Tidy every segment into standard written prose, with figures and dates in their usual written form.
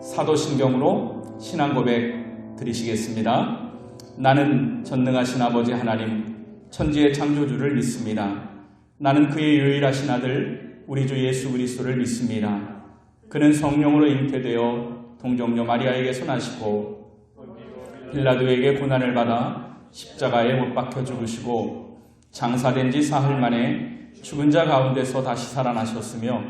사도신경으로 신앙 고백 드리시겠습니다. 나는 전능하신 아버지 하나님 천지의 창조주를 믿습니다. 나는 그의 유일하신 아들 우리 주 예수 그리스도를 믿습니다. 그는 성령으로 잉태되어 동정녀 마리아에게서 나시고 빌라도에게 고난을 받아 십자가에 못 박혀 죽으시고 장사된 지 사흘 만에 죽은 자 가운데서 다시 살아나셨으며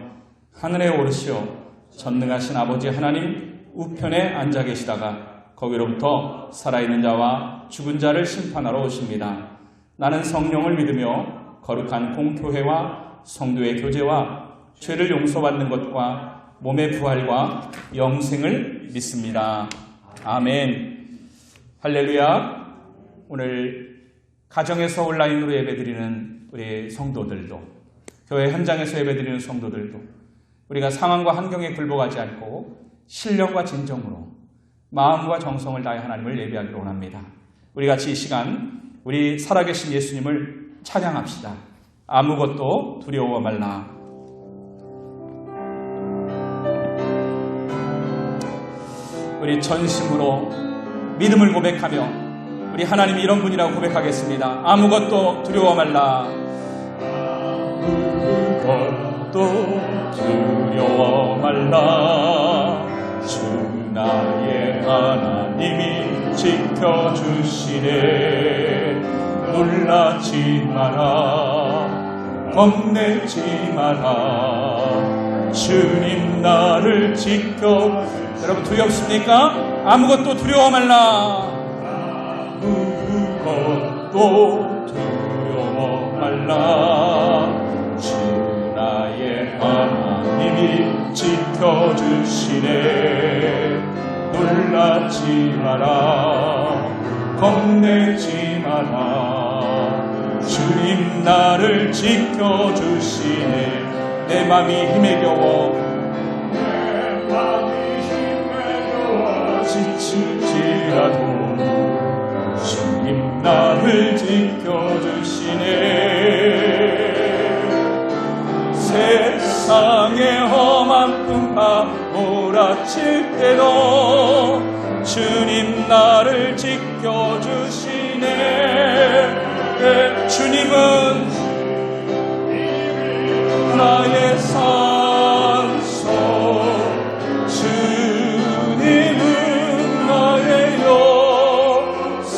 하늘에 오르시어 전능하신 아버지 하나님 우편에 앉아 계시다가 거기로부터 살아있는 자와 죽은 자를 심판하러 오십니다. 나는 성령을 믿으며 거룩한 공교회와 성도의 교제와 죄를 용서받는 것과 몸의 부활과 영생을 믿습니다. 아멘. 할렐루야. 오늘 가정에서 온라인으로 예배드리는 우리 성도들도, 교회 현장에서 예배드리는 성도들도 우리가 상황과 환경에 굴복하지 않고 신령과 진정으로 마음과 정성을 다해 하나님을 예배하기로 원합니다. 우리 같이 이 시간 우리 살아계신 예수님을 찬양합시다. 아무것도 두려워 말라. 우리 전심으로 믿음을 고백하며 우리 하나님이 이런 분이라고 고백하겠습니다. 아무것도 두려워 말라. 아무것도 두려워 말라. 주 나의 하나님이 지켜주시네. 놀라지 마라. 겁내지 마라. 주님 나를 지켜. 여러분 두렵습니까? 아무것도 두려워 말라. 아무것도 두려워 말라. 주 나의 하나님이 지켜주시네. 놀라지 마라. 겁내지 마라. 주님 나를 지켜주시네. 내 맘이 힘에 겨워 지칠지라도 주님 나를 지켜주시네. 세상의 험한 풍파 몰아칠 때도 주님 나를 지켜주시네. 주님은 나의 산소, 주님은 나의 요새,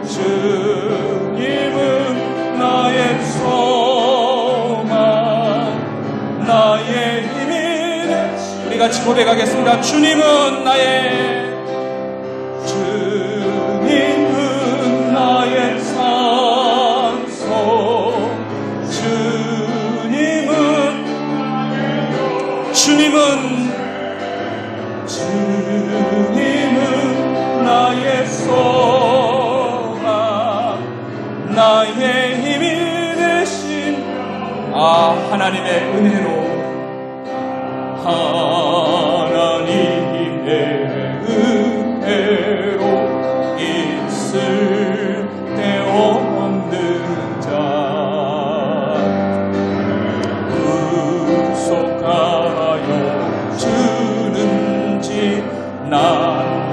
주님은 나의 소망, 나의 힘이. 우리 같이 고백하겠습니다. 주님은 나의 산소, 주님은 나의 소망, 나의 힘이 되신 하나님의 은혜로, 하나님의 은혜로 있을 데 없는 자 구속하여 주는지 난 알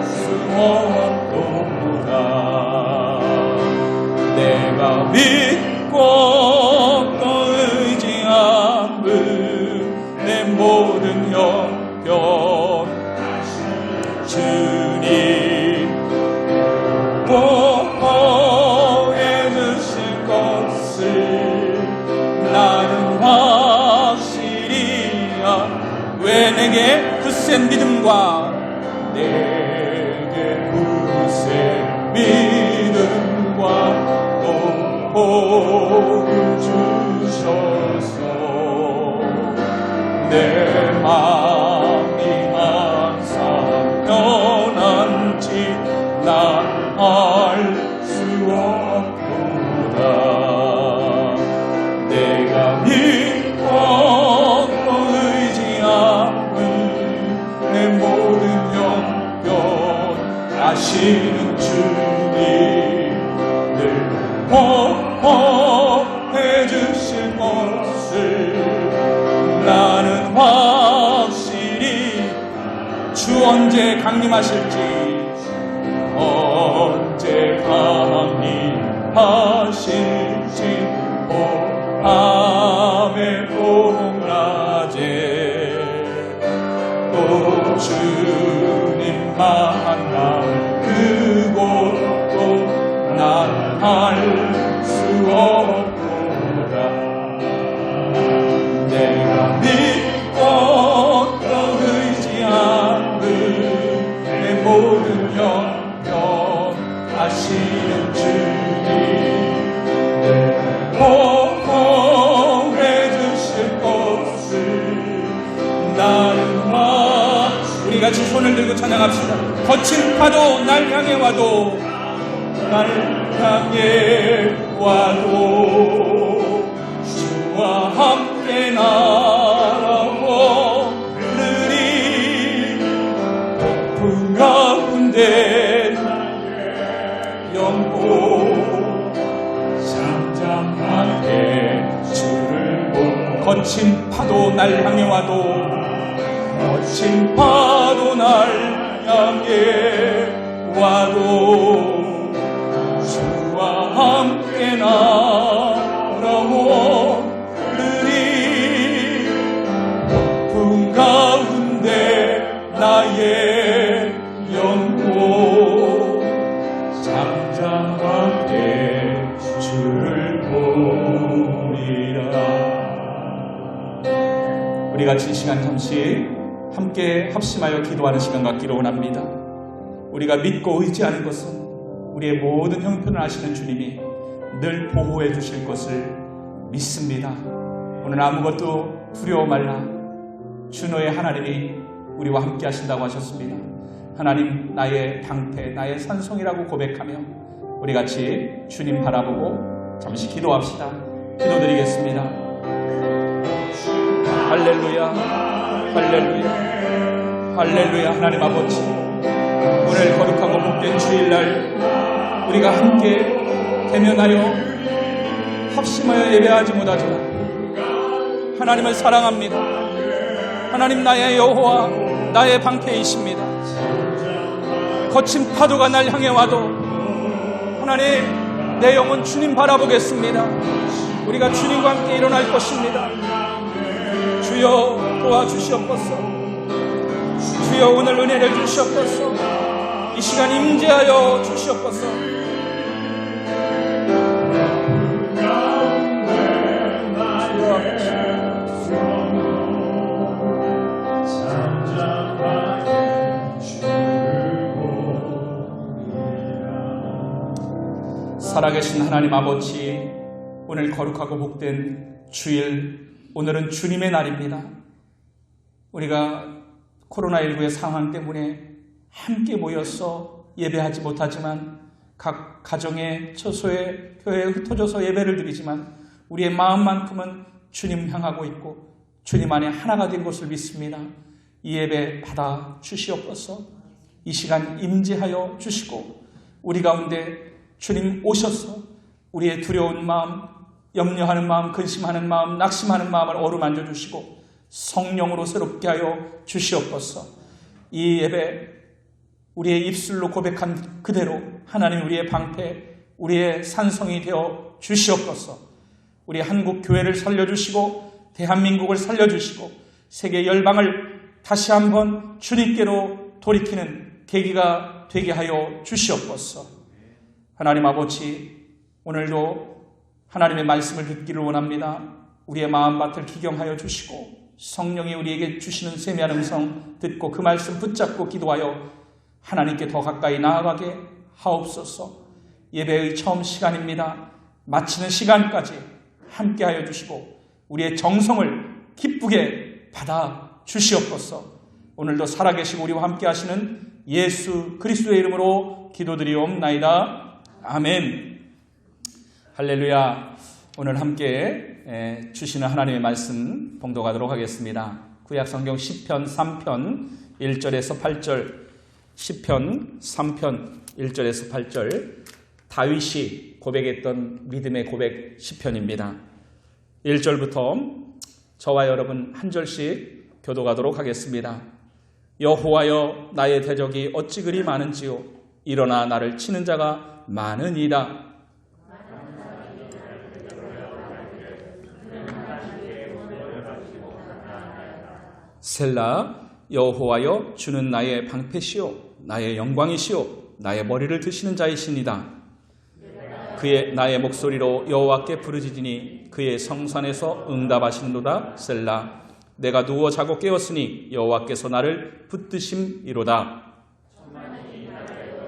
수 없도다. 내가 믿고 또 의지함은 내 모든 형편 주님 보호해 주실 것을 나는 확실히 왜 내게 굳센 믿음과 내게 굳센 믿음과 또 복을 주셔서 내 마음이 항상 편한지 난 알 수 없도다. 내가 믿고 또 의지함은 내 모든 형편 아시는 주님을 보호해 주실 것을 나는 확실히 언제 강림하실지, 언제 강림하실지, 밤의 봄낮에 또 주님 만나 그곳도 난 알 수 없구나. 내가 믿고 또 의지하는 내 모든 영역 하시는 주님, 보호해 주실 것을 나는 우리 같이 손을 들고 찬양합시다. 거친 파도 날 향해 와도, 날 향해 와도 주와 함께 날아오르리. 폭풍 가운데 영고 잠잠하게 주를 보고, 거친 파도 날 향해 와도, 거친 파도 날 향해 와도 주와 함께 날아오르리. 폭풍 가운데 나의 영혼 잠잠하게 주를 보리라. 우리 같이 이 시간 잠시 함께 합심하여 기도하는 시간 갖기를 원합니다. 우리가 믿고 의지하는 것은 우리의 모든 형편을 아시는 주님이 늘 보호해 주실 것을 믿습니다. 오늘 아무것도 두려워 말라. 주 너의 하나님이 우리와 함께 하신다고 하셨습니다. 하나님 나의 방패, 나의 산성이라고 고백하며 우리 같이 주님 바라보고 잠시 기도합시다. 기도드리겠습니다. 할렐루야, 할렐루야, 할렐루야. 하나님 아버지, 오늘 거룩하고 복된 주일날 우리가 함께 대면하여 합심하여 예배하지 못하지만 하나님을 사랑합니다. 하나님 나의 여호와, 나의 방패이십니다. 거친 파도가 날 향해 와도 하나님 내 영혼 주님 바라보겠습니다. 우리가 주님과 함께 일어날 것입니다. 주여 도와주시옵소서. 주여 오늘 은혜를 주시옵소서. 이 시간 임재하여 주시옵소서. 살아계신 하나님 아버지, 오늘 거룩하고 복된 주일, 오늘은 주님의 날입니다. 우리가 코로나19의 상황 때문에 함께 모여서 예배하지 못하지만 각 가정의 처소에 교회에 흩어져서 예배를 드리지만 우리의 마음만큼은 주님 향하고 있고 주님 안에 하나가 된 것을 믿습니다. 이 예배 받아 주시옵소서. 이 시간 임재하여 주시고 우리 가운데 주님 오셔서 우리의 두려운 마음, 염려하는 마음, 근심하는 마음, 낙심하는 마음을 어루만져 주시고 성령으로 새롭게 하여 주시옵소서. 이 예배 우리의 입술로 고백한 그대로 하나님 우리의 방패, 우리의 산성이 되어 주시옵소서. 우리 한국 교회를 살려주시고 대한민국을 살려주시고 세계 열방을 다시 한번 주님께로 돌이키는 계기가 되게 하여 주시옵소서. 하나님 아버지, 오늘도 하나님의 말씀을 듣기를 원합니다. 우리의 마음밭을 기경하여 주시고 성령이 우리에게 주시는 세미한 음성 듣고 그 말씀 붙잡고 기도하여 하나님께 더 가까이 나아가게 하옵소서. 예배의 처음 시간입니다. 마치는 시간까지 함께하여 주시고 우리의 정성을 기쁘게 받아 주시옵소서. 오늘도 살아계시고 우리와 함께 하시는 예수 그리스도의 이름으로 기도드리옵나이다. 아멘. 할렐루야. 오늘 함께 주시는 하나님의 말씀 봉독하도록 하겠습니다. 구약성경 시편 3편 1절에서 8절, 시편 3편 1절에서 8절, 다윗이 고백했던 믿음의 고백 시편입니다. 1절부터 저와 여러분 한 절씩 교독하도록 하겠습니다. 여호와여 나의 대적이 어찌 그리 많은지요. 일어나 나를 치는 자가 많으니이다. 셀라. 여호와여 주는 나의 방패시요 나의 영광이시요 나의 머리를 드시는 자이시니다. 그의 나의 목소리로 여호와께 부르짖으니 그의 성산에서 응답하시는도다. 셀라. 내가 누워 자고 깨었으니 여호와께서 나를 붙드심이로다.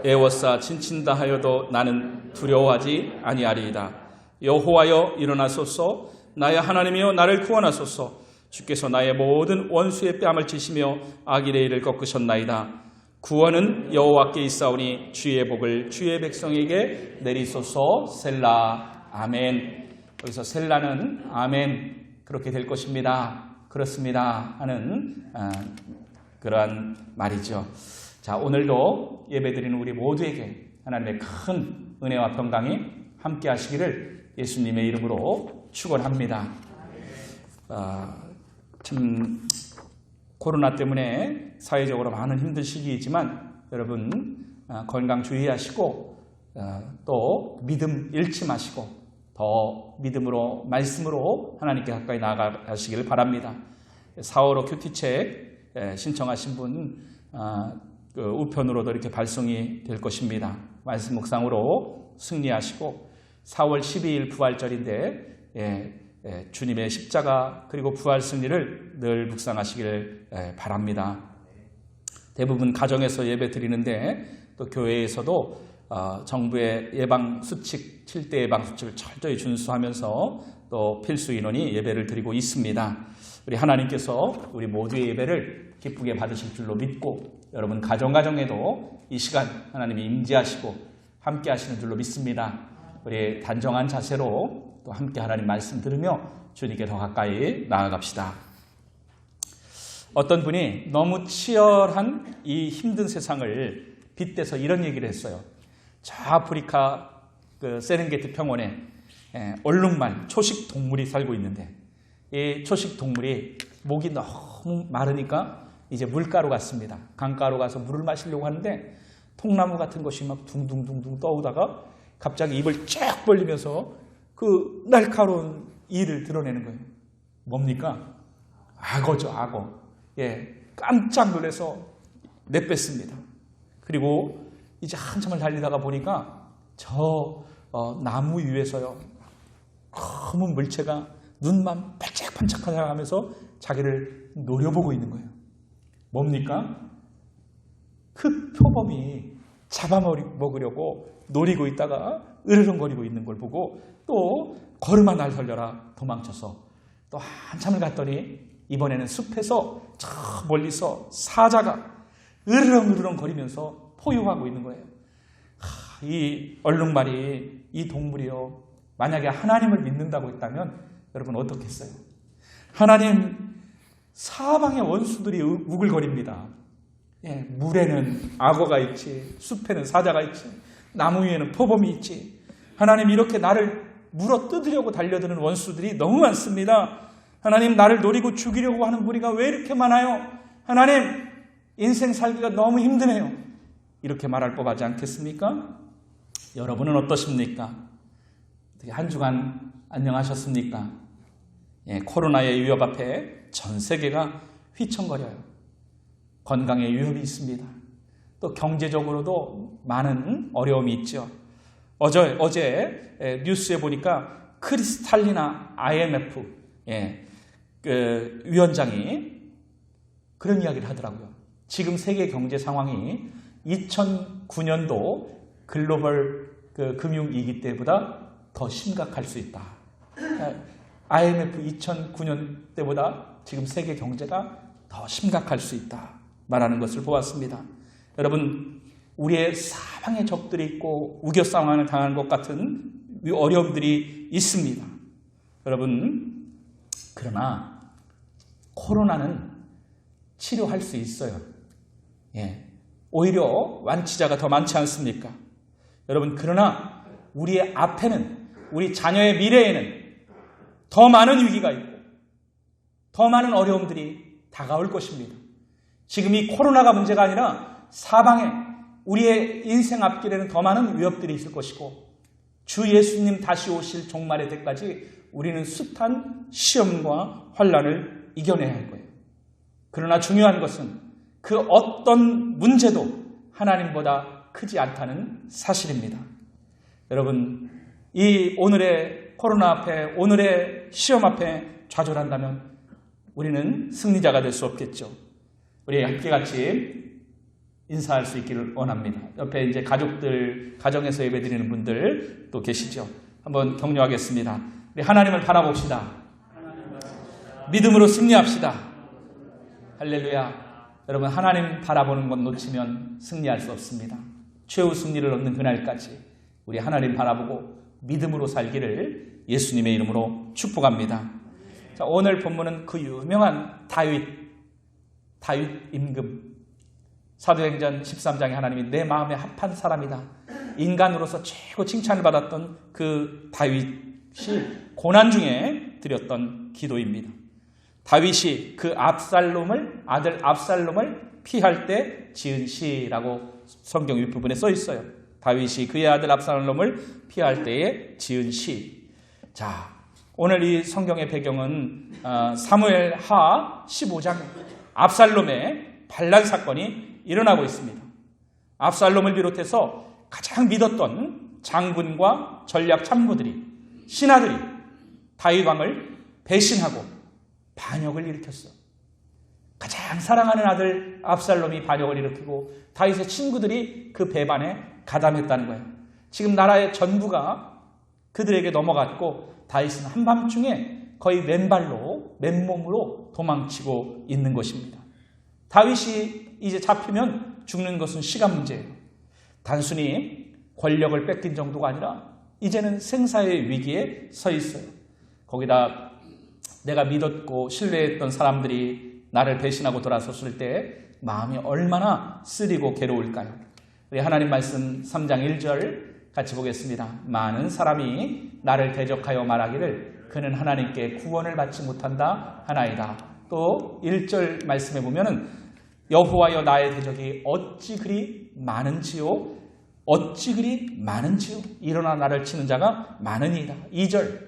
애워싸 친친다 하여도 나는 두려워하지 아니하리이다. 여호와여 일어나소서. 나의 하나님이여 나를 구원하소서. 주께서 나의 모든 원수의 뺨을 치시며 악인의 일을 꺾으셨나이다. 구원은 여호와께 있사오니 주의 복을 주의 백성에게 내리소서. 셀라. 아멘. 여기서 셀라는 아멘 그렇게 될 것입니다. 그렇습니다 하는 그러한 말이죠. 자, 오늘도 예배드리는 우리 모두에게 하나님의 큰 은혜와 평강이 함께 하시기를 예수님의 이름으로 축원합니다. 참 코로나 때문에 사회적으로 많은 힘든 시기이지만 여러분 건강 주의하시고 또 믿음 잃지 마시고 더 믿음으로 말씀으로 하나님께 가까이 나아가시기를 바랍니다. 4.15 큐티책 신청하신 분 우편으로도 이렇게 발송이 될 것입니다. 말씀 묵상으로 승리하시고 4월 12일 부활절인데 주님의 십자가 그리고 부활 승리를 늘 묵상하시길 바랍니다. 대부분 가정에서 예배 드리는데 또 교회에서도 정부의 예방수칙 7대 예방수칙을 철저히 준수하면서 또 필수 인원이 예배를 드리고 있습니다. 우리 하나님께서 우리 모두의 예배를 기쁘게 받으실 줄로 믿고 여러분 가정에도 이 시간 하나님이 임재하시고 함께 하시는 줄로 믿습니다. 우리 단정한 자세로 또 함께 하나님 말씀 들으며 주님께 더 가까이 나아갑시다. 어떤 분이 너무 치열한 이 힘든 세상을 빗대서 이런 얘기를 했어요. 저 아프리카 세렝게티 평원에 얼룩말 초식 동물이 살고 있는데 이 초식 동물이 목이 너무 마르니까 이제 물가로 갔습니다. 강가로 가서 물을 마시려고 하는데 통나무 같은 것이 막 둥둥둥둥 떠오다가 갑자기 입을 쫙 벌리면서 그 날카로운 이를 드러내는 거예요. 뭡니까? 악어죠, 악어. 깜짝 놀라서 내뺐습니다. 그리고 이제 한참을 달리다가 보니까 저 나무 위에서요, 검은 물체가 눈만 반짝반짝하게 하면서 자기를 노려보고 있는 거예요. 뭡니까? 그 표범이 잡아먹으려고 노리고 있다가 으르렁거리고 있는 걸 보고 또 걸음아 날 살려라 도망쳐서 또 한참을 갔더니 이번에는 숲에서 저 멀리서 사자가 으르렁으르렁 거리면서 포효하고 있는 거예요. 이 얼룩말이 이 동물이요, 만약에 하나님을 믿는다고 했다면 여러분 어떻겠어요? 하나님 사방의 원수들이 우글거립니다. 물에는 악어가 있지, 숲에는 사자가 있지, 나무 위에는 표범이 있지. 하나님 이렇게 나를 물어 뜯으려고 달려드는 원수들이 너무 많습니다. 하나님 나를 노리고 죽이려고 하는 무리가 왜 이렇게 많아요? 하나님 인생 살기가 너무 힘드네요. 이렇게 말할 법하지 않겠습니까? 여러분은 어떠십니까? 한 주간 안녕하셨습니까? 코로나의 위협 앞에 전 세계가 휘청거려요. 건강에 위협이 있습니다. 또 경제적으로도 많은 어려움이 있죠. 어제 뉴스에 보니까 크리스탈리나 IMF 그 위원장이 그런 이야기를 하더라고요. 지금 세계 경제 상황이 2009년도 글로벌 금융위기 때보다 더 심각할 수 있다. IMF 2009년 때보다 지금 세계 경제가 더 심각할 수 있다 말하는 것을 보았습니다. 여러분, 우리의 사방에 적들이 있고 우겨싸움을 당하는 것 같은 어려움들이 있습니다. 여러분, 그러나 코로나는 치료할 수 있어요. 오히려 완치자가 더 많지 않습니까? 여러분, 그러나 우리의 앞에는, 우리 자녀의 미래에는 더 많은 위기가 있고 더 많은 어려움들이 다가올 것입니다. 지금 이 코로나가 문제가 아니라 사방에 우리의 인생 앞길에는 더 많은 위협들이 있을 것이고 주 예수님 다시 오실 종말의 때까지 우리는 숱한 시험과 환난을 이겨내야 할 거예요. 그러나 중요한 것은 그 어떤 문제도 하나님보다 크지 않다는 사실입니다. 여러분, 이 오늘의 코로나 앞에, 오늘의 시험 앞에 좌절한다면 우리는 승리자가 될 수 없겠죠. 우리 함께 같이 인사할 수 있기를 원합니다. 옆에 이제 가족들, 가정에서 예배드리는 분들 또 계시죠. 한번 격려하겠습니다. 우리 하나님을 바라봅시다. 믿음으로 승리합시다. 할렐루야. 여러분, 하나님 바라보는 것 놓치면 승리할 수 없습니다. 최후 승리를 얻는 그날까지 우리 하나님 바라보고 믿음으로 살기를 예수님의 이름으로 축복합니다. 자, 오늘 본문은 그 유명한 다윗 임금. 사도행전 13장에 하나님이 내 마음에 합한 사람이다. 인간으로서 최고 칭찬을 받았던 그 다윗이 고난 중에 드렸던 기도입니다. 다윗이 그 아들 압살롬을 피할 때 지은 시라고 성경 윗부분에 써 있어요. 다윗이 그의 아들 압살롬을 피할 때에 지은 시. 자, 오늘 이 성경의 배경은 사무엘하 15장 압살롬의 반란 사건이 일어나고 있습니다. 압살롬을 비롯해서 가장 믿었던 장군과 전략 참모들이, 신하들이 다윗 왕을 배신하고 반역을 일으켰어. 가장 사랑하는 아들 압살롬이 반역을 일으키고 다윗의 친구들이 그 배반에 가담했다는 거예요. 지금 나라의 전부가 그들에게 넘어갔고 다윗은 한밤중에 거의 맨몸으로 도망치고 있는 것입니다. 다윗이 이제 잡히면 죽는 것은 시간 문제예요. 단순히 권력을 뺏긴 정도가 아니라 이제는 생사의 위기에 서 있어요. 거기다 내가 믿었고 신뢰했던 사람들이 나를 배신하고 돌아섰을 때 마음이 얼마나 쓰리고 괴로울까요? 우리 하나님 말씀 3장 1절 같이 보겠습니다. 많은 사람이 나를 대적하여 말하기를 그는 하나님께 구원을 받지 못한다 하나이다. 또 1절 말씀에 보면은 여호와여 나의 대적이 어찌 그리 많은지요? 일어나 나를 치는 자가 많으니이다. 2절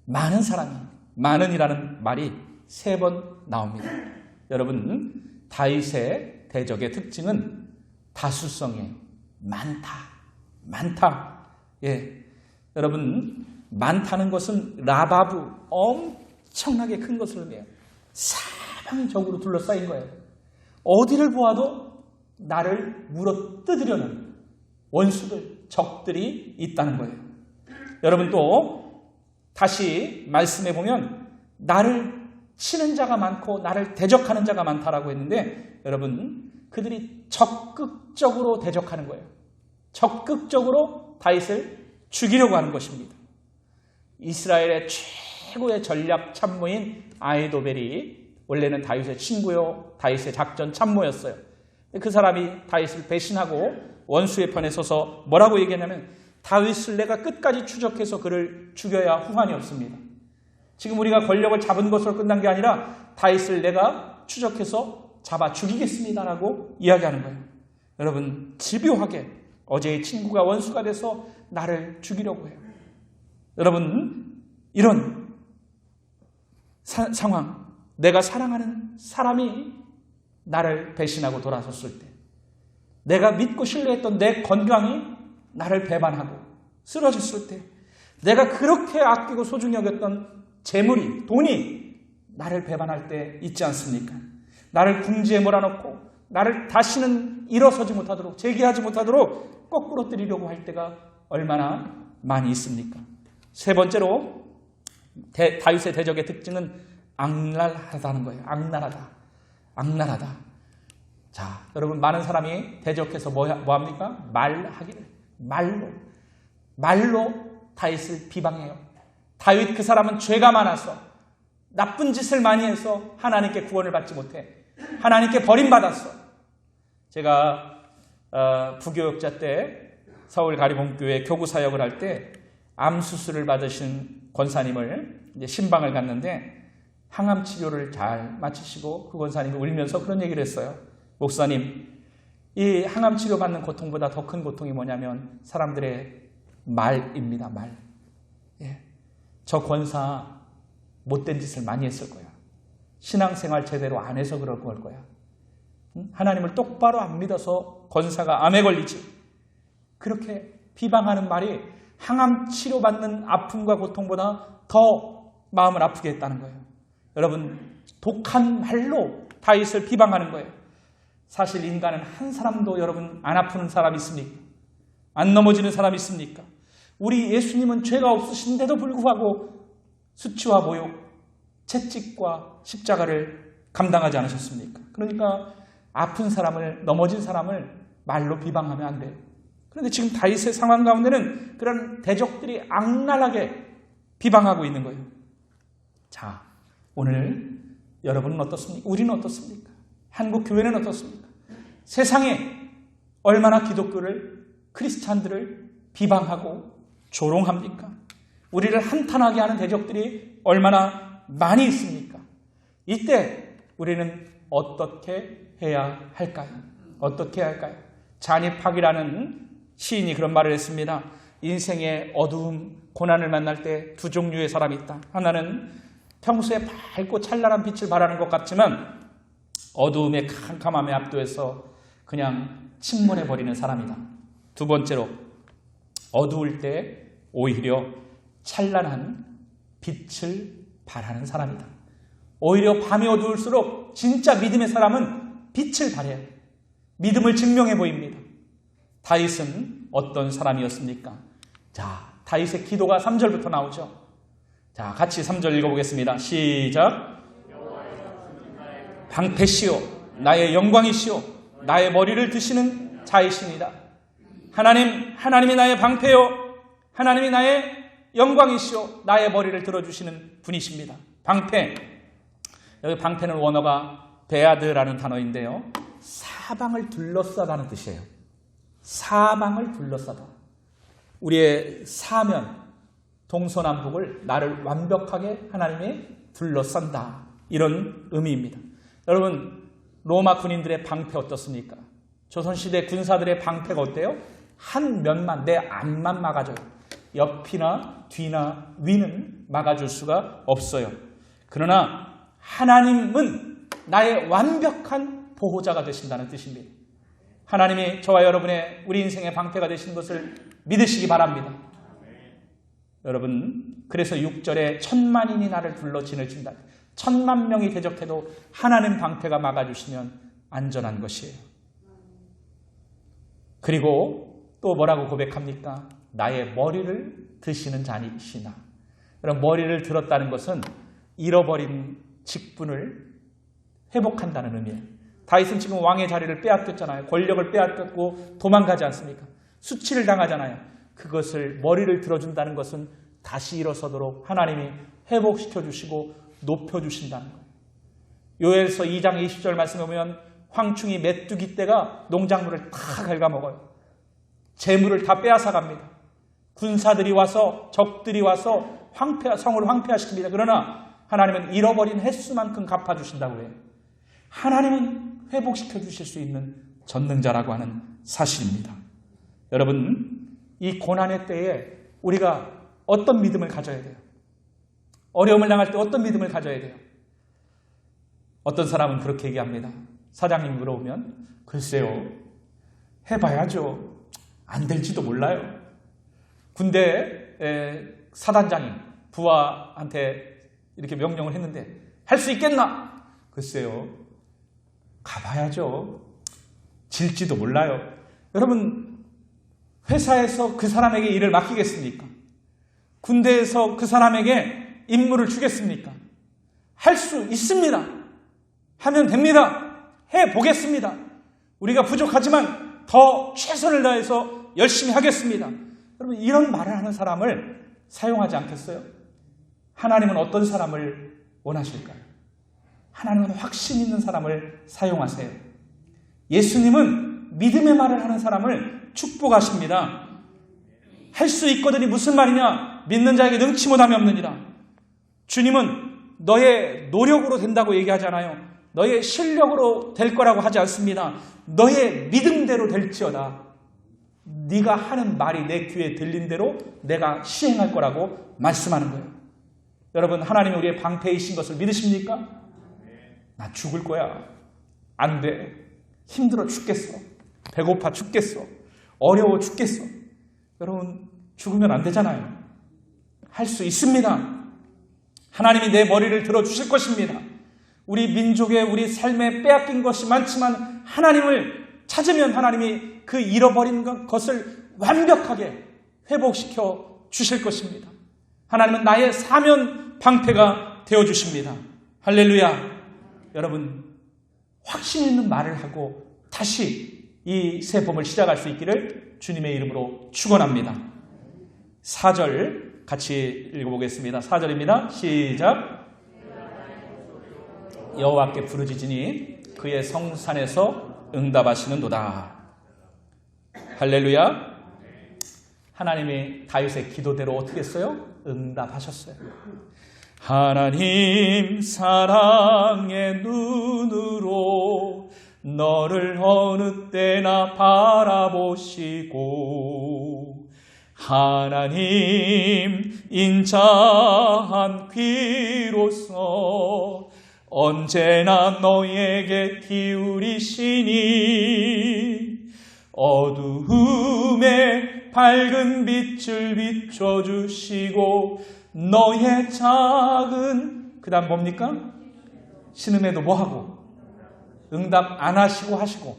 많은 사람이, 많은이라는 말이 3번 나옵니다. 여러분, 다윗의 대적의 특징은 다수성이에요. 많다. 예, 여러분, 많다는 것은 라바브, 엄청나게 큰 것을 의미해요. 사방이 적으로 둘러싸인 거예요. 어디를 보아도 나를 물어뜯으려는 원수들, 적들이 있다는 거예요. 여러분, 또 다시 말씀해 보면 나를 치는 자가 많고 나를 대적하는 자가 많다라고 했는데 여러분, 그들이 적극적으로 대적하는 거예요. 적극적으로 다윗을 죽이려고 하는 것입니다. 이스라엘의 최고의 전략 참모인 아히도벨이 원래는 다윗의 친구요, 다윗의 작전 참모였어요. 그 사람이 다윗을 배신하고 원수의 편에 서서 뭐라고 얘기하냐면 다윗을 내가 끝까지 추적해서 그를 죽여야 후환이 없습니다. 지금 우리가 권력을 잡은 것으로 끝난 게 아니라 다윗을 내가 추적해서 잡아 죽이겠습니다라고 이야기하는 거예요. 여러분, 집요하게 어제의 친구가 원수가 돼서 나를 죽이려고 해요. 여러분, 이런 상황, 내가 사랑하는 사람이 나를 배신하고 돌아섰을 때, 내가 믿고 신뢰했던 내 건강이 나를 배반하고 쓰러졌을 때, 내가 그렇게 아끼고 소중히 여겼던 재물이, 돈이 나를 배반할 때 있지 않습니까? 나를 궁지에 몰아넣고 나를 다시는 일어서지 못하도록, 재기하지 못하도록 거꾸로 때리려고 할 때가 얼마나 많이 있습니까? 세 번째로 다윗의 대적의 특징은 악랄하다는 거예요. 악랄하다. 자, 여러분, 많은 사람이 대적해서 뭐합니까? 말로 다윗을 비방해요. 다윗 그 사람은 죄가 많아서 나쁜 짓을 많이 해서 하나님께 구원을 받지 못해. 하나님께 버림받았어. 제가 부교육자 때 서울 가리봉교회 교구 사역을 할 때 암 수술을 받으신 권사님을 이제 신방을 갔는데 항암 치료를 잘 마치시고 그 권사님이 울면서 그런 얘기를 했어요. 목사님, 이 항암 치료 받는 고통보다 더 큰 고통이 뭐냐면 사람들의 말입니다. 말. 예. 저 권사 못된 짓을 많이 했을 거야. 신앙생활 제대로 안 해서 그럴 거야. 하나님을 똑바로 안 믿어서 권사가 암에 걸리지. 그렇게 비방하는 말이 항암 치료받는 아픔과 고통보다 더 마음을 아프게 했다는 거예요. 여러분, 독한 말로 다윗을 비방하는 거예요. 사실 인간은 한 사람도 여러분 안 아프는 사람 있습니까? 안 넘어지는 사람 있습니까? 우리 예수님은 죄가 없으신데도 불구하고 수치와 모욕, 채찍과 십자가를 감당하지 않으셨습니까? 그러니까 아픈 사람을, 넘어진 사람을 말로 비방하면 안 돼요. 그런데 지금 다윗의 상황 가운데는 그런 대적들이 악랄하게 비방하고 있는 거예요. 자, 오늘 여러분은 어떻습니까? 우리는 어떻습니까? 한국 교회는 어떻습니까? 세상에 얼마나 기독교를, 크리스찬들을 비방하고 조롱합니까? 우리를 한탄하게 하는 대적들이 얼마나 많이 있습니까? 이때 우리는 어떻게 해야 할까요? 어떻게 해야 할까요? 잔입학이라는 시인이 그런 말을 했습니다. 인생의 어두움, 고난을 만날 때 두 종류의 사람이 있다. 하나는 평소에 밝고 찬란한 빛을 발하는 것 같지만 어두움의 캄캄함에 압도해서 그냥 침몰해버리는 사람이다. 두 번째로, 어두울 때 오히려 찬란한 빛을 발하는 사람이다. 오히려 밤이 어두울수록 진짜 믿음의 사람은 빛을 발해요. 믿음을 증명해 보입니다. 다윗은 어떤 사람이었습니까? 자, 다윗의 기도가 3절부터 나오죠. 자, 같이 3절 읽어보겠습니다. 시작. 방패시오, 나의 영광이시오, 나의 머리를 드시는 자이십니다. 하나님이 나의 방패요, 하나님이 나의 영광이시오, 나의 머리를 들어주시는 분이십니다. 방패, 여기 방패는 원어가 베아드라는 단어인데요, 사방을 둘러싸다는 뜻이에요. 사방을 둘러싸다. 우리의 사면, 동서남북을 나를 완벽하게 하나님이 둘러싼다, 이런 의미입니다. 여러분, 로마 군인들의 방패 어떻습니까? 조선시대 군사들의 방패가 어때요? 한 면만, 내 앞만 막아줘요. 옆이나 뒤나 위는 막아줄 수가 없어요. 그러나 하나님은 나의 완벽한 보호자가 되신다는 뜻입니다. 하나님이 저와 여러분의 우리 인생의 방패가 되시는 것을 믿으시기 바랍니다. 여러분, 그래서 6절에 1000만인이 나를 둘러 진을 친다. 1000만 명이 대적해도 하나님 방패가 막아주시면 안전한 것이에요. 그리고 또 뭐라고 고백합니까? 나의 머리를 드시는 자니시나. 그럼 머리를 들었다는 것은 잃어버린 직분을 회복한다는 의미예요. 다윗은 지금 왕의 자리를 빼앗겼잖아요. 권력을 빼앗겼고 도망가지 않습니까? 수치를 당하잖아요. 그것을 머리를 들어준다는 것은 다시 일어서도록 하나님이 회복시켜 주시고 높여주신다는 거예요. 요엘서 2장 20절 말씀에 보면 황충이 메뚜기 떼가 농작물을 다 갉아먹어요. 재물을 다 빼앗아갑니다. 군사들이 와서, 적들이 와서 성을 황폐화시킵니다. 그러나 하나님은 잃어버린 횟수만큼 갚아주신다고 해요. 하나님은 회복시켜 주실 수 있는 전능자라고 하는 사실입니다. 여러분, 이 고난의 때에 우리가 어떤 믿음을 가져야 돼요? 어려움을 당할 때 어떤 믿음을 가져야 돼요? 어떤 사람은 그렇게 얘기합니다. 사장님 물어보면 글쎄요, 해봐야죠. 안 될지도 몰라요. 군대 사단장이 부하한테 이렇게 명령을 했는데 할 수 있겠나? 글쎄요, 가봐야죠. 질지도 몰라요. 여러분, 회사에서 그 사람에게 일을 맡기겠습니까? 군대에서 그 사람에게 임무를 주겠습니까? 할 수 있습니다. 하면 됩니다. 해보겠습니다. 우리가 부족하지만 더 최선을 다해서 열심히 하겠습니다. 여러분, 이런 말을 하는 사람을 사용하지 않겠어요? 하나님은 어떤 사람을 원하실까요? 하나님은 확신 있는 사람을 사용하세요. 예수님은 믿음의 말을 하는 사람을 축복하십니다. 할 수 있거든이 무슨 말이냐? 믿는 자에게 능치 못함이 없느니라. 주님은 너의 노력으로 된다고 얘기하잖아요. 너의 실력으로 될 거라고 하지 않습니다. 너의 믿음대로 될지어다. 네가 하는 말이 내 귀에 들린 대로 내가 시행할 거라고 말씀하는 거예요. 여러분, 하나님이 우리의 방패이신 것을 믿으십니까? 나 죽을 거야. 안 돼. 힘들어 죽겠어. 배고파 죽겠어. 어려워 죽겠어. 여러분, 죽으면 안 되잖아요. 할 수 있습니다. 하나님이 내 머리를 들어주실 것입니다. 우리 민족의 우리 삶에 빼앗긴 것이 많지만 하나님을 찾으면 하나님이 그 잃어버린 것을 완벽하게 회복시켜 주실 것입니다. 하나님은 나의 사면 방패가 되어주십니다. 할렐루야. 여러분, 확신 있는 말을 하고 다시 이 새 봄을 시작할 수 있기를 주님의 이름으로 축원합니다. 4절 같이 읽어보겠습니다. 4절입니다. 시작. 여호와께 부르짖으니 그의 성산에서 응답하시는도다. 할렐루야. 하나님이 다윗의 기도대로 어떻게 했어요? 응답하셨어요. 하나님 사랑의 눈으로 너를 어느 때나 바라보시고 하나님 인자한 귀로서 언제나 너에게 기울이시니 어두움에 밝은 빛을 비춰주시고 너의 작은 그 다음 뭡니까? 신음에도 뭐하고? 응답 안 하시고 하시고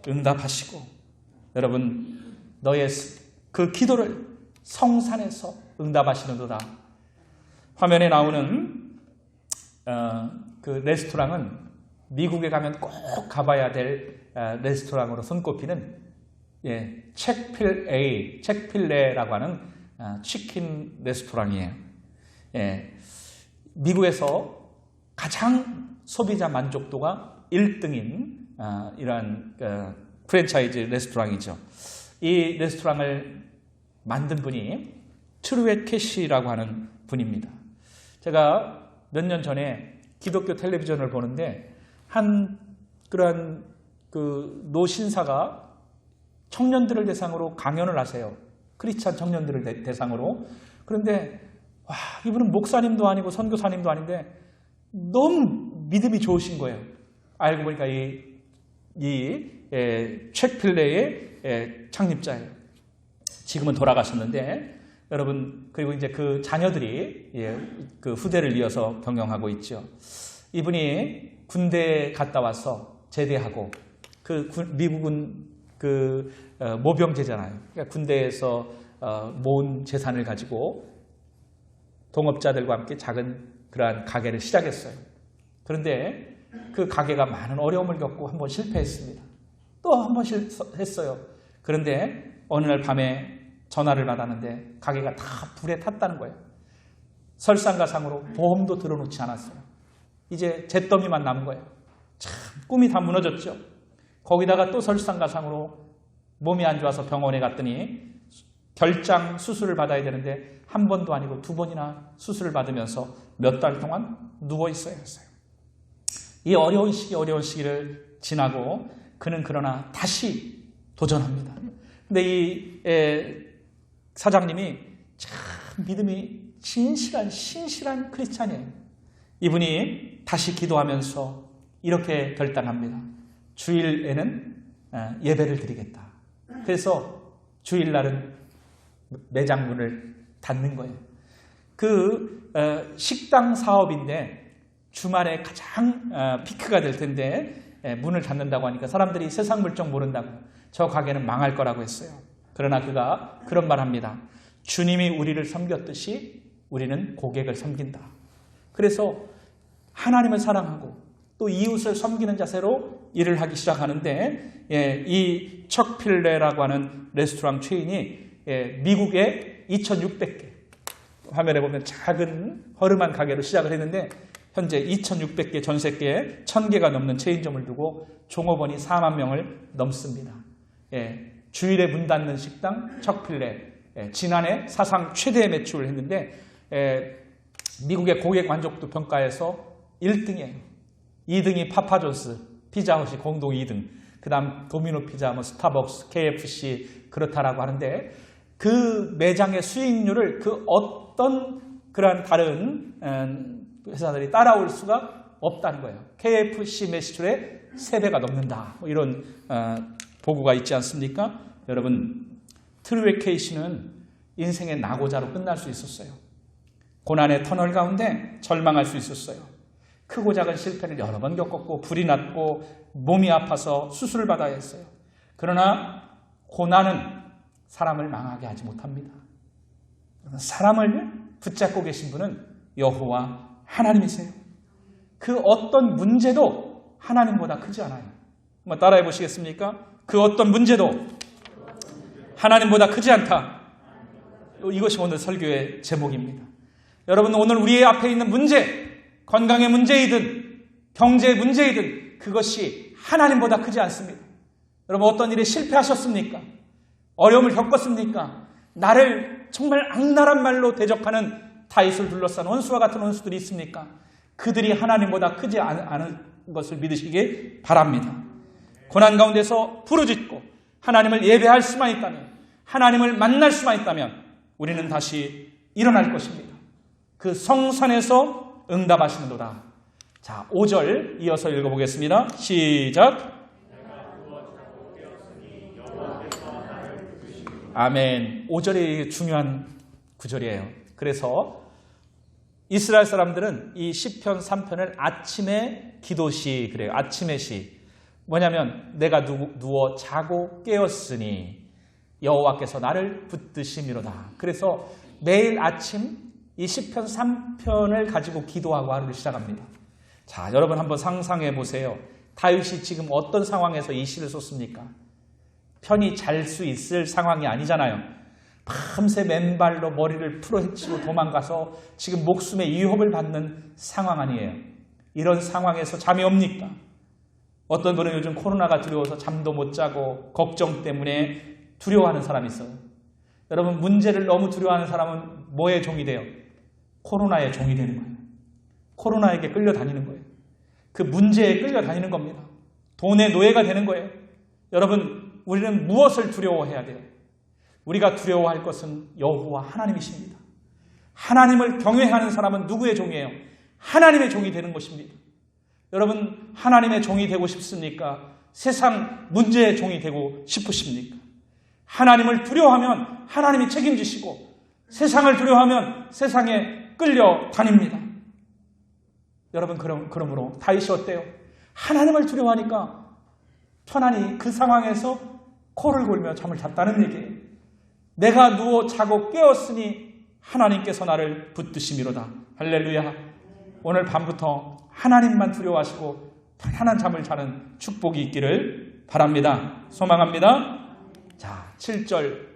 응답하시고. 여러분, 너의 그 기도를 성산에서 응답하시는도다. 화면에 나오는 그 레스토랑은 미국에 가면 꼭 가봐야 될 레스토랑으로 손꼽히는 첵필레라고 하는 치킨 레스토랑이에요. 미국에서 가장 소비자 만족도가 1등인 이러한 프랜차이즈 레스토랑이죠. 이 레스토랑을 만든 분이 트루엣 캐시라고 하는 분입니다. 제가 몇 년 전에 기독교 텔레비전을 보는데 한 그런 그 노신사가 청년들을 대상으로 강연을 하세요. 크리스찬 청년들을 대상으로. 그런데 와, 이분은 목사님도 아니고 선교사님도 아닌데 너무 믿음이 좋으신 거예요. 알고 보니까 이 첵필레의 창립자예요. 지금은 돌아가셨는데 여러분, 그리고 이제 그 자녀들이 그 후대를 이어서 경영하고 있죠. 이분이 군대에 갔다 와서 제대하고 미국은 모병제잖아요. 그러니까 군대에서 모은 재산을 가지고 동업자들과 함께 작은 그러한 가게를 시작했어요. 그런데 그 가게가 많은 어려움을 겪고 한번 실패했습니다. 또 한 번 했어요. 그런데 어느 날 밤에 전화를 받았는데 가게가 다 불에 탔다는 거예요. 설상가상으로 보험도 들어놓지 않았어요. 이제 잿더미만 남은 거예요. 참 꿈이 다 무너졌죠. 거기다가 또 설상가상으로 몸이 안 좋아서 병원에 갔더니 결장 수술을 받아야 되는데 한 번도 아니고 2번이나 수술을 받으면서 몇 달 동안 누워 있어야 했어요. 이 어려운 시기를 지나고 그는 그러나 다시 도전합니다. 근데 이 사장님이 참 믿음이 신실한 크리스찬이에요. 이분이 다시 기도하면서 이렇게 결단합니다. 주일에는 예배를 드리겠다. 그래서 주일날은 매장 문을 닫는 거예요. 그 식당 사업인데 주말에 가장 피크가 될 텐데 문을 닫는다고 하니까 사람들이 세상 물정 모른다고 저 가게는 망할 거라고 했어요. 그러나 그가 그런 말 합니다. 주님이 우리를 섬겼듯이 우리는 고객을 섬긴다. 그래서 하나님을 사랑하고 또 이웃을 섬기는 자세로 일을 하기 시작하는데 이 척필레라고 하는 레스토랑 체인이 미국에 2,600개, 화면에 보면 작은 허름한 가게로 시작을 했는데 현재 2,600개 전세계에 1,000개가 넘는 체인점을 두고 종업원이 4만 명을 넘습니다. 주일에 문 닫는 식당 척필레, 지난해 사상 최대 매출을 했는데 미국의 고객 만족도 평가에서 1등이에요. 2등이 파파존스, 피자헛이 공동 2등. 그 다음 도미노 피자, 스타벅스, KFC 그렇다라고 하는데 그 매장의 수익률을 그 어떤 그러한 다른 회사들이 따라올 수가 없다는 거예요. KFC 매출의 3배가 넘는다. 이런 보고가 있지 않습니까? 여러분, 트루웨이 케이시는 인생의 낙오자로 끝날 수 있었어요. 고난의 터널 가운데 절망할 수 있었어요. 크고 작은 실패를 여러 번 겪었고 불이 났고 몸이 아파서 수술을 받아야 했어요. 그러나 고난은 사람을 망하게 하지 못합니다. 사람을 붙잡고 계신 분은 여호와 하나님이세요. 그 어떤 문제도 하나님보다 크지 않아요. 한번 따라해 보시겠습니까? 그 어떤 문제도 하나님보다 크지 않다. 이것이 오늘 설교의 제목입니다. 여러분, 오늘 우리의 앞에 있는 문제, 건강의 문제이든 경제의 문제이든 그것이 하나님보다 크지 않습니다. 여러분, 어떤 일에 실패하셨습니까? 어려움을 겪었습니까? 나를 정말 악랄한 말로 대적하는 다윗을 둘러싼 원수와 같은 원수들이 있습니까? 그들이 하나님보다 크지 않은 것을 믿으시기 바랍니다. 고난 가운데서 부르짖고 하나님을 예배할 수만 있다면, 하나님을 만날 수만 있다면 우리는 다시 일어날 것입니다. 그 성산에서 응답하시는도다. 자, 5절 이어서 읽어보겠습니다. 시작. 아멘. 5절이 중요한 구절이에요. 그래서 이스라엘 사람들은 이 시편 3편을 아침에 기도시 그래요. 아침의 시. 뭐냐면 내가 누워 자고 깨었으니 여호와께서 나를 붙드심이로다. 그래서 매일 아침 이 시편 3편을 가지고 기도하고 하루를 시작합니다. 자, 여러분 한번 상상해 보세요. 다윗이 지금 어떤 상황에서 이 시를 썼습니까? 편히 잘 수 있을 상황이 아니잖아요. 밤새 맨발로 머리를 풀어헤치고 도망가서 지금 목숨의 위협을 받는 상황 아니에요. 이런 상황에서 잠이 옵니까? 어떤 분은 요즘 코로나가 두려워서 잠도 못 자고 걱정 때문에 두려워하는 사람이 있어요. 여러분, 문제를 너무 두려워하는 사람은 뭐의 종이 돼요? 코로나의 종이 되는 거예요. 코로나에게 끌려다니는 거예요. 그 문제에 끌려다니는 겁니다. 돈의 노예가 되는 거예요. 여러분, 우리는 무엇을 두려워해야 돼요? 우리가 두려워할 것은 여호와 하나님이십니다. 하나님을 경외하는 사람은 누구의 종이에요? 하나님의 종이 되는 것입니다. 여러분, 하나님의 종이 되고 싶습니까? 세상 문제의 종이 되고 싶으십니까? 하나님을 두려워하면 하나님이 책임지시고 세상을 두려워하면 세상에 끌려다닙니다. 여러분, 그러므로 다윗이 어때요? 하나님을 두려워하니까 편안히 그 상황에서 코를 골며 잠을 잤다는 얘기예요. 내가 누워 자고 깨었으니 하나님께서 나를 붙드심이로다. 할렐루야. 오늘 밤부터 하나님만 두려워하시고 편안한 잠을 자는 축복이 있기를 바랍니다. 소망합니다. 자, 7절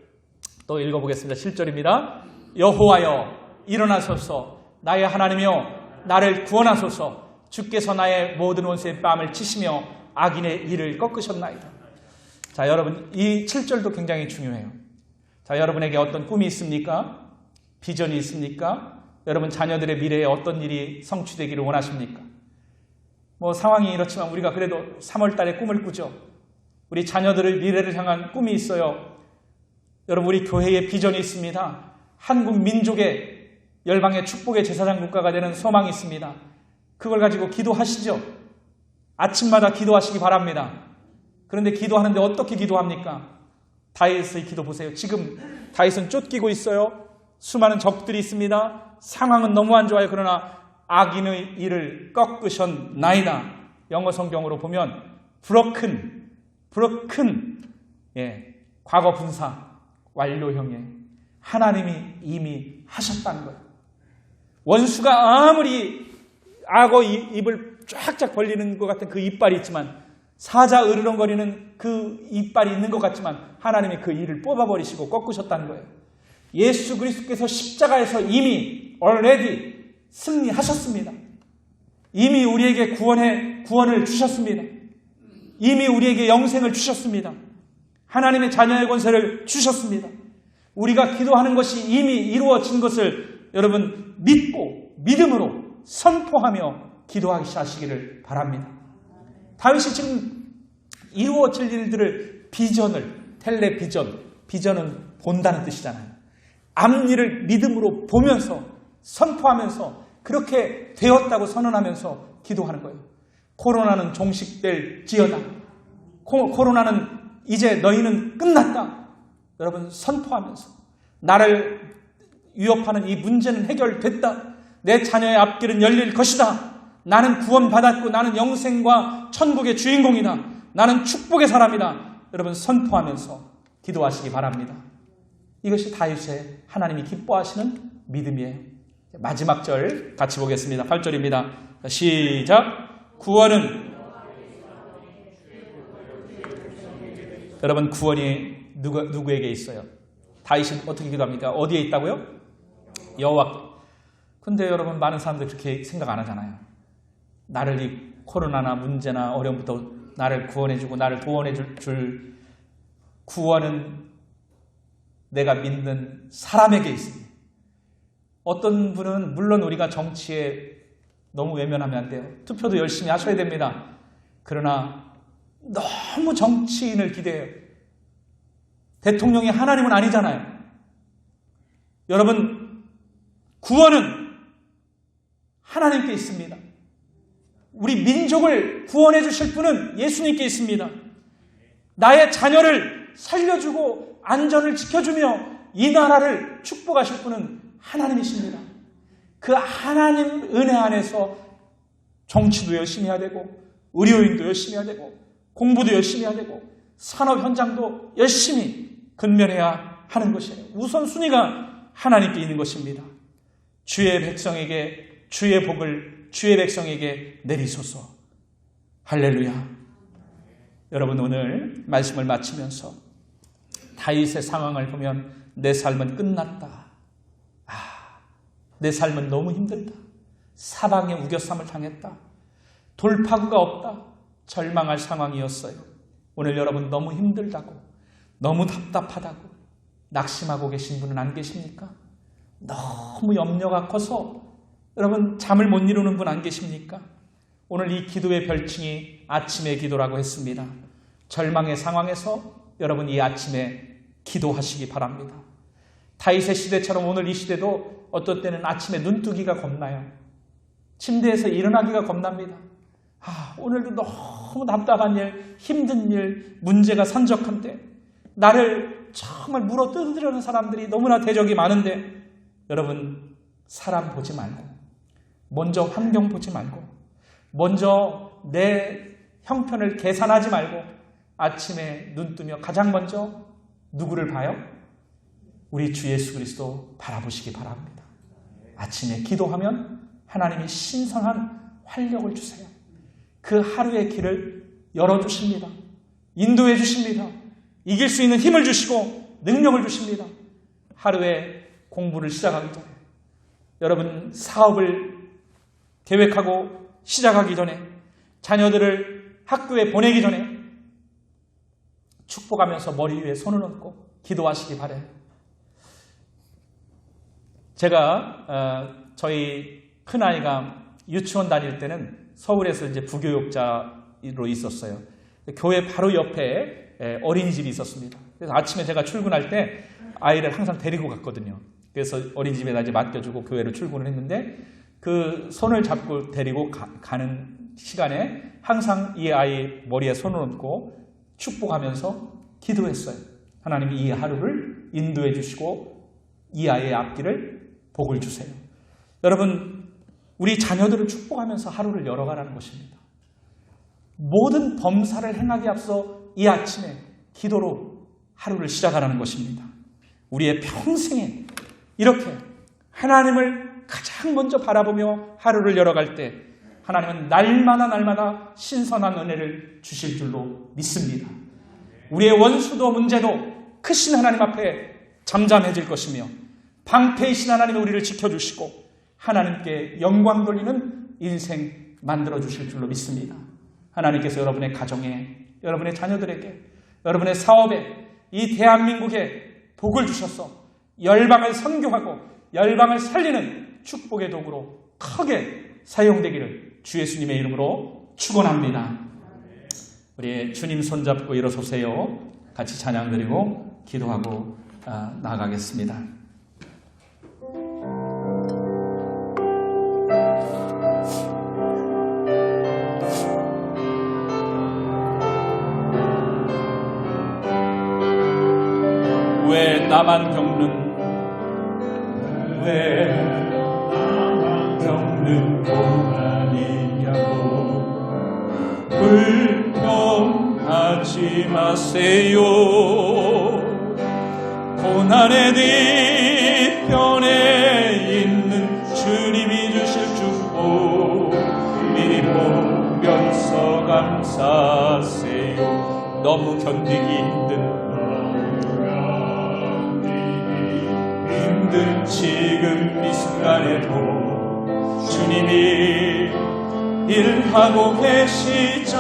또 읽어보겠습니다. 7절입니다. 여호와여 일어나소서, 나의 하나님이여 나를 구원하소서. 주께서 나의 모든 원수의 뺨을 치시며 악인의 일을 꺾으셨나이다. 자, 여러분, 이 7절도 굉장히 중요해요. 자, 여러분에게 어떤 꿈이 있습니까? 비전이 있습니까? 여러분 자녀들의 미래에 어떤 일이 성취되기를 원하십니까? 상황이 이렇지만 우리가 그래도 3월 달에 꿈을 꾸죠. 우리 자녀들의 미래를 향한 꿈이 있어요. 여러분, 우리 교회의 비전이 있습니다. 한국 민족의 열방의 축복의 제사장 국가가 되는 소망이 있습니다. 그걸 가지고 기도하시죠. 아침마다 기도하시기 바랍니다. 그런데 기도하는데 어떻게 기도합니까? 다윗의 기도 보세요. 지금 다윗은 쫓기고 있어요. 수많은 적들이 있습니다. 상황은 너무 안 좋아요. 그러나 악인의 일을 꺾으셨나이다. 영어 성경으로 보면 broken, 과거 분사, 완료형에 하나님이 이미 하셨다는 거예요. 원수가 아무리 악어 입을 쫙쫙 벌리는 것 같은 그 이빨이 있지만, 사자 으르렁거리는 그 이빨이 있는 것 같지만 하나님이 그 일을 뽑아버리시고 꺾으셨다는 거예요. 예수 그리스도께서 십자가에서 이미 already 승리하셨습니다. 이미 우리에게 구원을 주셨습니다. 이미 우리에게 영생을 주셨습니다. 하나님의 자녀의 권세를 주셨습니다. 우리가 기도하는 것이 이미 이루어진 것을 여러분 믿고 믿음으로 선포하며 기도하시기를 바랍니다. 다윗이 지금 이루어질 일들을 비전을, 텔레비전, 비전은 본다는 뜻이잖아요. 앞일을 믿음으로 보면서 선포하면서 그렇게 되었다고 선언하면서 기도하는 거예요. 코로나는 종식될지어다. 코로나는 이제 너희는 끝났다. 여러분 선포하면서 나를 위협하는 이 문제는 해결됐다. 내 자녀의 앞길은 열릴 것이다. 나는 구원받았고 나는 영생과 천국의 주인공이다. 나는 축복의 사람이다. 여러분 선포하면서 기도하시기 바랍니다. 이것이 다윗의 하나님이 기뻐하시는 믿음이에요. 마지막 절 같이 보겠습니다. 8절입니다. 시작. 구원은 여러분 구원이 누구에게 있어요? 다윗이 어떻게 기도합니까? 어디에 있다고요? 여호와께. 근데 여러분 많은 사람들이 그렇게 생각 안 하잖아요. 나를 이 코로나나 문제나 어려움부터 나를 구원해주고 나를 도원해줄 구원은 내가 믿는 사람에게 있습니다. 어떤 분은 물론 우리가 정치에 너무 외면하면 안 돼요. 투표도 열심히 하셔야 됩니다. 그러나 너무 정치인을 기대해요. 대통령이 하나님은 아니잖아요. 여러분 구원은 하나님께 있습니다. 우리 민족을 구원해 주실 분은 예수님께 있습니다. 나의 자녀를 살려주고 안전을 지켜주며 이 나라를 축복하실 분은 하나님이십니다. 그 하나님 은혜 안에서 정치도 열심히 해야 되고 의료인도 열심히 해야 되고 공부도 열심히 해야 되고 산업 현장도 열심히 근면해야 하는 것이에요. 우선순위가 하나님께 있는 것입니다. 주의 백성에게 주의 복을 주의 백성에게 내리소서. 할렐루야. 여러분 오늘 말씀을 마치면서 다윗의 상황을 보면 내 삶은 끝났다. 내 삶은 너무 힘들다. 사방에 우겨쌈을 당했다. 돌파구가 없다. 절망할 상황이었어요. 오늘 여러분 너무 힘들다고 너무 답답하다고 낙심하고 계신 분은 안 계십니까? 너무 염려가 커서 여러분 잠을 못 이루는 분 안 계십니까? 오늘 이 기도의 별칭이 아침의 기도라고 했습니다. 절망의 상황에서 여러분 이 아침에 기도하시기 바랍니다. 다윗의 시대처럼 오늘 이 시대도 어떤 때는 아침에 눈뜨기가 겁나요. 침대에서 일어나기가 겁납니다. 오늘도 너무 답답한 일, 힘든 일, 문제가 산적한데 나를 정말 물어뜯으려는 사람들이 너무나 대적이 많은데 여러분 사람 보지 말고 먼저 환경 보지 말고 먼저 내 형편을 계산하지 말고 아침에 눈 뜨며 가장 먼저 누구를 봐요? 우리 주 예수 그리스도 바라보시기 바랍니다. 아침에 기도하면 하나님이 신성한 활력을 주세요. 그 하루의 길을 열어주십니다. 인도해 주십니다. 이길 수 있는 힘을 주시고 능력을 주십니다. 하루에 공부를 시작하기 전에 여러분 사업을 계획하고 시작하기 전에 자녀들을 학교에 보내기 전에 축복하면서 머리 위에 손을 얹고 기도하시기 바라요. 제가 저희 큰아이가 유치원 다닐 때는 서울에서 이제 부교육자로 있었어요. 교회 바로 옆에 어린이집이 있었습니다. 그래서 아침에 제가 출근할 때 아이를 항상 데리고 갔거든요. 그래서 어린이집에다 이제 맡겨주고 교회로 출근을 했는데 그 손을 잡고 데리고 가는 시간에 항상 이 아이 머리에 손을 얹고 축복하면서 기도했어요. 하나님이 이 하루를 인도해 주시고 이 아이의 앞길을 복을 주세요. 여러분 우리 자녀들을 축복하면서 하루를 열어가라는 것입니다. 모든 범사를 행하기 앞서 이 아침에 기도로 하루를 시작하라는 것입니다. 우리의 평생에 이렇게 하나님을 가장 먼저 바라보며 하루를 열어갈 때 하나님은 날마다 신선한 은혜를 주실 줄로 믿습니다. 우리의 원수도 문제도 크신 하나님 앞에 잠잠해질 것이며 방패이신 하나님이 우리를 지켜주시고 하나님께 영광 돌리는 인생 만들어주실 줄로 믿습니다. 하나님께서 여러분의 가정에, 여러분의 자녀들에게, 여러분의 사업에, 이 대한민국에 복을 주셔서 열방을 선교하고 열방을 살리는 축복의 도구로 크게 사용되기를 주 예수님의 이름으로 축원합니다. 우리 주님 손잡고 일어서세요. 같이 찬양 드리고 기도하고 나아가겠습니다. 왜 나만 겪는 고난이냐고 불평하지 마세요. 고난의 뒤편에 있는 주님이 주실 축복 미리 보면서 감사하세요. 너무 견디기 힘든 지금 이 순간에도 주님이 일하고 계시잖아요.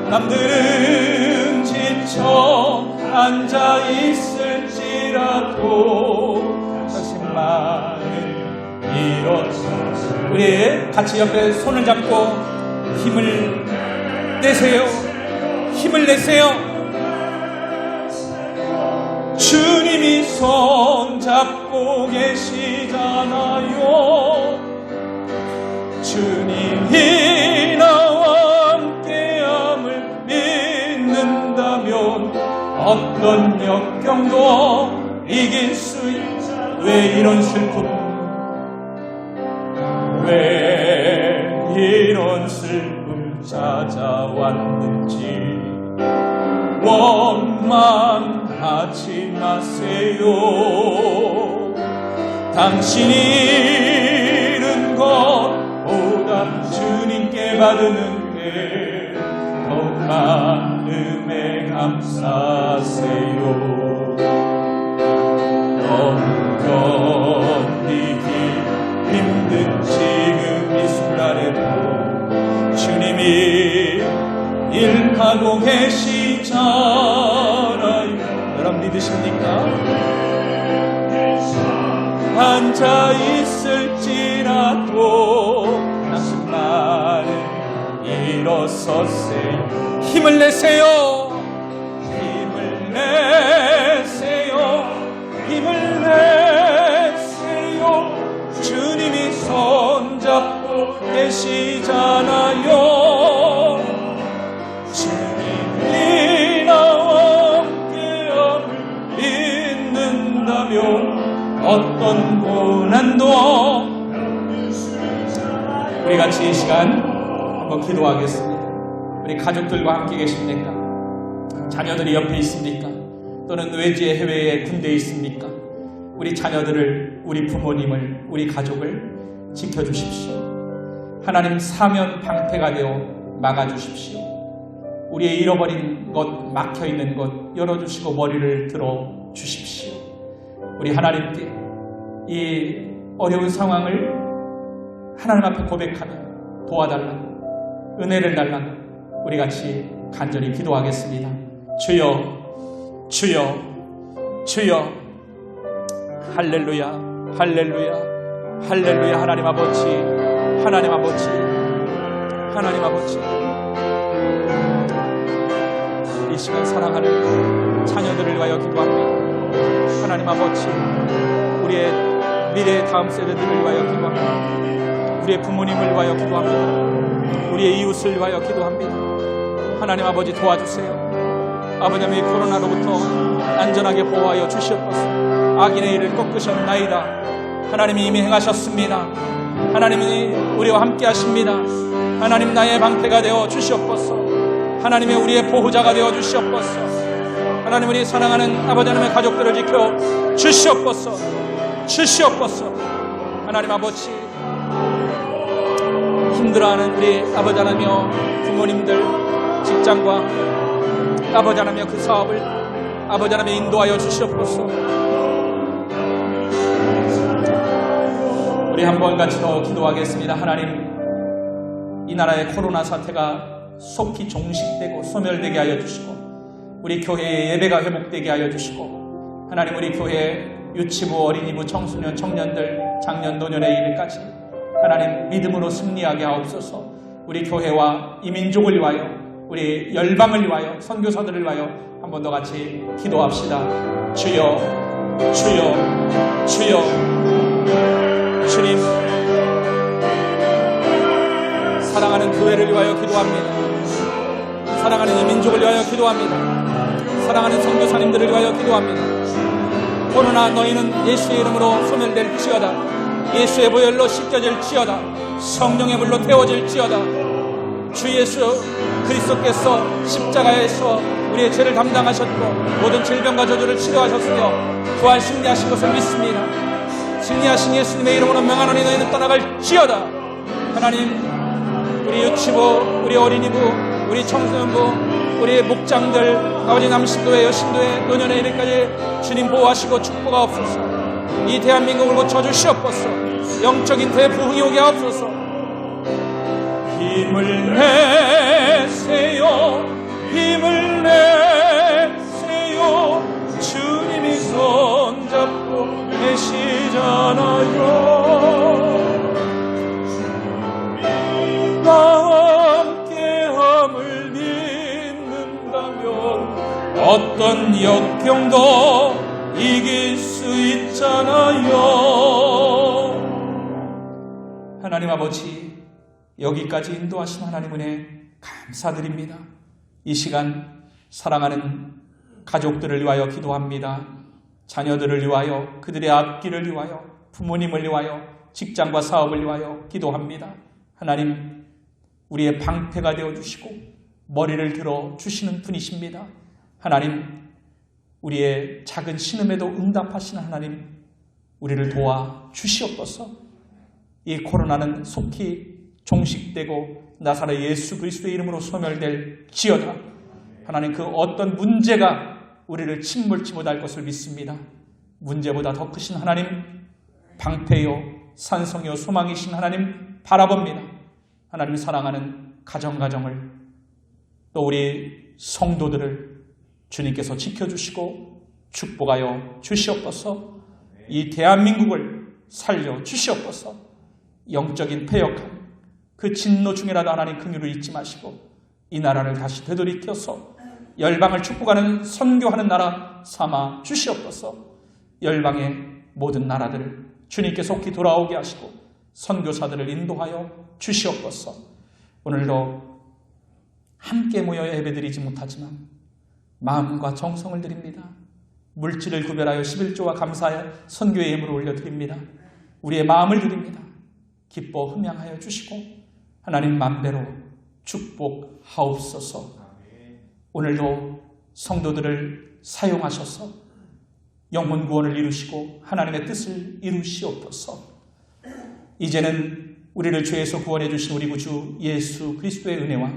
남들은 지쳐 앉아 있을지라도 당신만은 일어서서 우리 같이 옆에 손을 잡고 힘을 내세요. 힘을 내세요. 주님이 손잡고 계시잖아요. 주님이 나와 함께함을 믿는다면 어떤 역경도 이길 수 있다. 왜 이런 슬픔, 왜 이런 슬픔 찾아왔는지 원망하지 마세요. 당신이 잃은 것보다 주님께 받는 게 더 마음에 감사하세요. 너무 견디기 힘든 지금 이 순간에도 주님이 일하고 계시잖아요. 여러분 믿으십니까? 앉아 있을지라도 당신만은 일어서세요. 힘을 내세요. 힘을 내세요. 힘을 내세요. 주님이 손잡고 계시잖아요. 주님이 나와 함께함을 믿는다면 어떤 고난도 우리 같이 이 시간 한번 기도하겠습니다. 우리 가족들과 함께 계십니까? 자녀들이 옆에 있습니까? 또는 외지에 해외에 군대에 있습니까? 우리 자녀들을, 우리 부모님을, 우리 가족을 지켜주십시오. 하나님 사면 방패가 되어 막아주십시오. 우리의 잃어버린 것, 막혀있는 것 열어주시고 머리를 들어주십시오. 우리 하나님께 이 어려운 상황을 하나님 앞에 고백하며 도와달라고, 은혜를 달라고 우리 같이 간절히 기도하겠습니다. 주여, 주여, 주여. 할렐루야, 할렐루야, 할렐루야. 하나님 아버지, 하나님 아버지, 하나님 아버지, 이 시간 사랑하는 자녀들을 위하여 기도합니다. 하나님 아버지, 우리의 미래의 다음 세대들을 위하여 기도합니다. 우리의 부모님을 위하여 기도합니다. 우리의 이웃을 위하여 기도합니다. 하나님 아버지 도와주세요. 아버지 이 코로나로부터 안전하게 보호하여 주시옵소서. 악인의 일을 꺾으셨나이다. 하나님이 이미 행하셨습니다. 하나님이 우리와 함께 하십니다. 하나님 나의 방패가 되어 주시옵소서. 하나님의 우리의 보호자가 되어 주시옵소서. 하나님 우리 사랑하는 아버지 하나님의 가족들을 지켜 주시옵소서. 주시옵소서. 하나님 아버지, 힘들어하는 우리 아버지 하나며 부모님들, 직장과 아버지 하나며 그 사업을 아버지 하나며 인도하여 주시옵소서. 우리 한번 같이 더 기도하겠습니다. 하나님, 이 나라의 코로나 사태가 속히 종식되고 소멸되게 하여 주시고, 우리 교회의 예배가 회복되게 하여 주시고, 하나님 우리 교회에 유치부, 어린이부, 청소년, 청년들, 장년, 노년에 이르기까지 하나님 믿음으로 승리하게 하옵소서. 우리 교회와 이 민족을 위하여, 우리 열방을 위하여, 선교사들을 위하여 한 번 더 같이 기도합시다. 주여, 주여, 주여. 주님, 사랑하는 교회를 위하여 기도합니다. 사랑하는 이 민족을 위하여 기도합니다. 사랑하는 선교사님들을 위하여 기도합니다. 그러나 너희는 예수의 이름으로 소멸될지어다. 예수의 보혈로 씻겨질지어다. 성령의 물로 태워질지어다. 주 예수 그리스도께서 십자가에서 우리의 죄를 담당하셨고 모든 질병과 저주를 치료하셨으며 부활 승리하신 것을 믿습니다. 승리하신 예수님의 이름으로 명하노니 너희는 떠나갈지어다. 하나님, 우리 유치부, 우리 어린이부, 우리 청소년부, 우리 목장들, 아버지 남신도회, 여신도회, 노년에 이르기까지 주님 보호하시고 축복하옵소서. 이 대한민국을 고쳐주시옵소서. 영적인 대부흥이 오게 하옵소서. 힘을 내세요, 힘을 내세요. 주님이 손잡고 계시잖아요. 나와 함께함을 믿는다면 어떤 역경도 이길 수 있잖아요. 하나님 아버지, 여기까지 인도하신 하나님 은혜 감사드립니다. 이 시간 사랑하는 가족들을 위하여 기도합니다. 자녀들을 위하여, 그들의 앞길을 위하여, 부모님을 위하여, 직장과 사업을 위하여 기도합니다. 하나님, 우리의 방패가 되어주시고 머리를 들어 주시는 분이십니다. 하나님, 우리의 작은 신음에도 응답하시는 하나님, 우리를 도와 주시옵소서. 이 코로나는 속히 종식되고 나사렛 예수 그리스도의 이름으로 소멸될지어다. 하나님, 그 어떤 문제가 우리를 침몰치 못할 것을 믿습니다. 문제보다 더 크신 하나님, 방패요 산성이요 소망이신 하나님 바라봅니다. 하나님, 사랑하는 가정을 또 우리 성도들을 주님께서 지켜주시고 축복하여 주시옵소서. 이 대한민국을 살려 주시옵소서. 영적인 패역함, 그 진노 중에라도 하나님 긍휼을 잊지 마시고 이 나라를 다시 되돌이켜서 열방을 축복하는 선교하는 나라 삼아 주시옵소서. 열방의 모든 나라들을 주님께 속히 돌아오게 하시고 선교사들을 인도하여 주시옵소서. 오늘도 함께 모여 예배드리지 못하지만 마음과 정성을 드립니다. 물질을 구별하여 11조와 감사하여 선교의 예물을 올려드립니다. 우리의 마음을 드립니다. 기뻐 흠양하여 주시고 하나님 만배로 축복하옵소서. 오늘도 성도들을 사용하셔서 영혼 구원을 이루시고 하나님의 뜻을 이루시옵소서. 이제는 우리를 죄에서 구원해 주신 우리 구주 예수 그리스도의 은혜와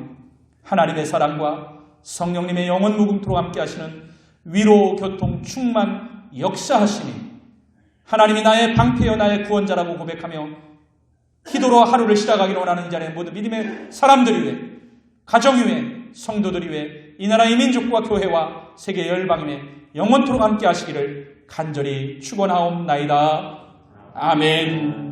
하나님의 사랑과 성령님의 영원 무궁토록 함께 하시는 위로 교통 충만 역사하시니 하나님이 나의 방패여 나의 구원자라고 고백하며 기도로 하루를 시작하기를 원하는 이 자리에 모든 믿음의 사람들 위해, 가정 위해, 성도들 위해 이 나라 이 민족과 교회와 세계 열방임에 영원토록 함께 하시기를 간절히 축원하옵나이다. 아멘.